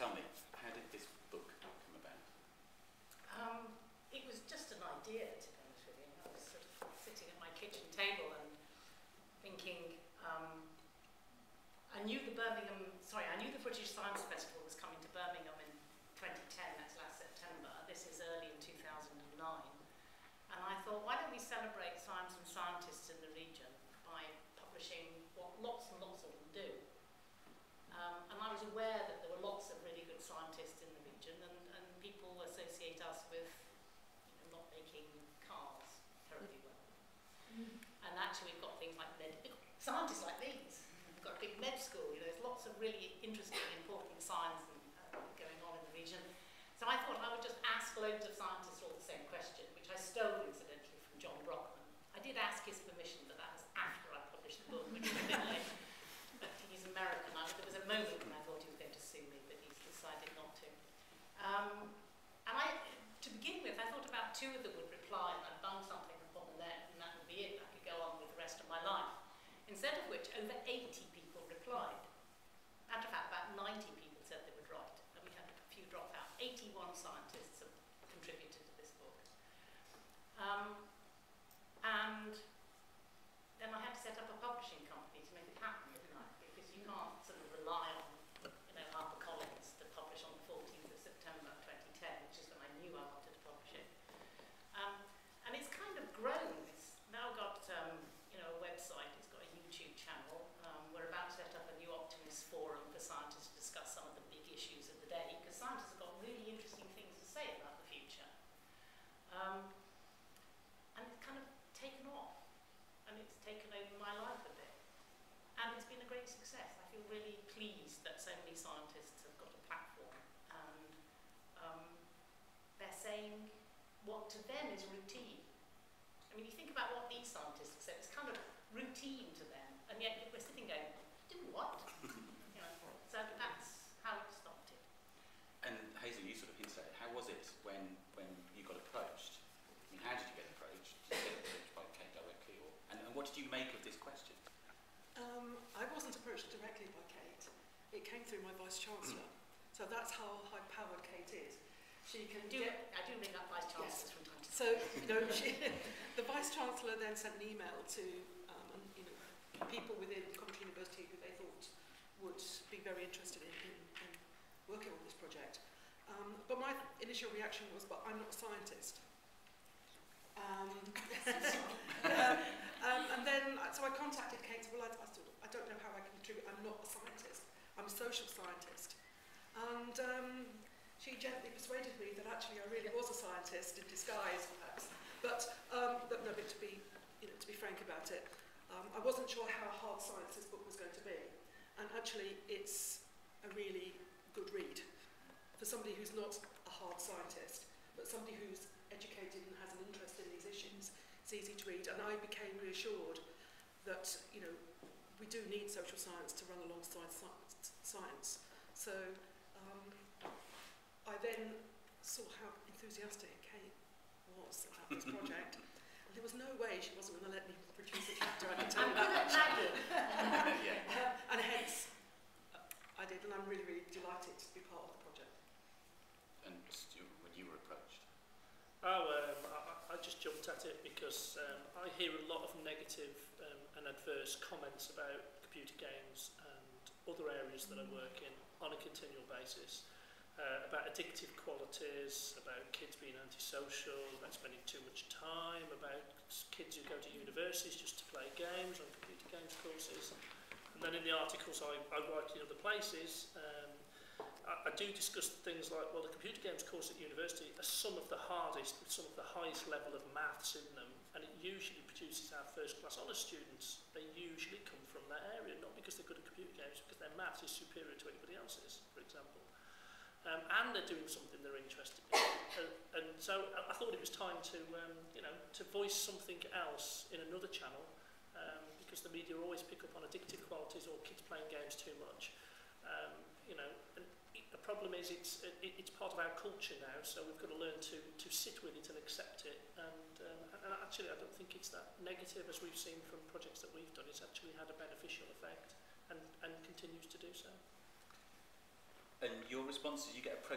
tell me, how did this book come about? It was just an idea, to be honest with you. I was sort of sitting at my kitchen table and thinking, I knew the British Science Festival was coming to Birmingham in 2010, that's last September. This is early in 2009. And I thought, why don't we celebrate science and scientists in the region by publishing what lots and lots of them do. And I was aware that there were lots of really good scientists in the region, and people associate us with not making cars terribly well. And actually we've got things like scientists like these. We've got a big med school, there's lots of really interesting and important science going on in the region. So I thought I would just ask loads of scientists all the same question, which I stole incidentally from John Brockman. I did ask his permission, but that was after I published the book, which was a bit late. But he's American. There was a moment when I thought he was going to sue me, but he's decided not to. To begin with, I thought about two of them would reply, and I'd done something upon the net, and that would be it. I could go on with the rest of my life. Instead of which, over 80 people replied. Matter of fact, about 90 people said they would write, and we had a few drop out. 81 scientists have contributed to this book. And then I had to set up a publishing company to make it happen, didn't I? Because you can't sort of rely on, HarperCollins to publish on the 14th of September 2010, which is when I knew I wanted to publish it. And it's kind of grown. It's now got a website. It's got a YouTube channel. We're about to set up a new Optimists forum for scientists to discuss some of the big issues of the day, because scientists have got really interesting things to say about the future. And it's kind of taken off, and it's taken over my life a bit. And it's been a great success. I feel really pleased that so many scientists have got a platform, and they're saying what to them is routine. I mean, you think about what these scientists have said, it's kind of routine to them, and yet we're sitting going, do what? So that's how it started. And Hazel, you sort of hinted at it. How was it when you got approached? I mean, how did you get approached? Did you get approached by Kate directly, and what did you make of this question? I wasn't approached directly by Kate. It came through my Vice-Chancellor. So that's how high-powered Kate is. She can I do ring up Vice-Chancellors from time to time. So, the Vice-Chancellor then sent an email to people within Coventry University who they thought would be very interested in working on this project. But my initial reaction was, but I'm not a scientist. And then, so I contacted Kate. Well, I don't know how I can contribute. I'm not a scientist. I'm a social scientist. And she gently persuaded me that actually I really was a scientist in disguise, perhaps. But to be frank about it, I wasn't sure how hard science this book was going to be. And actually, it's a really good read for somebody who's not a hard scientist, but somebody who's educated and has an interest in these issues. It's easy to read, and I became reassured that we do need social science to run alongside science. So I then saw how enthusiastic Kate was about this project, and there was no way she wasn't going to let me produce a chapter. I can tell you that. And hence I did, and I'm really, really delighted to be part of the project. And Stuart, when you were approached? I just jumped at it because I hear a lot of negative and adverse comments about computer games and other areas that I work in on a continual basis, about addictive qualities, about kids being antisocial, about spending too much time, about kids who go to universities just to play games on computer games courses. And then in the articles I write in other places, I do discuss things like, well, the computer games course at university are some of the hardest, with some of the highest level of maths in them, and it usually produces our first class honours students. They usually come from that area, not because they're good at computer games, because their maths is superior to anybody else's, for example. And they're doing something they're interested in. And so I thought it was time to, to voice something else in another channel, because the media always pick up on addictive qualities or kids playing games too much. And the problem is it's part of our culture now, so we've got to learn to sit with it and accept it. And actually, I don't think it's that negative as we've seen from projects that we've done. It's actually had a beneficial effect and continues to do so. And your responses you get approached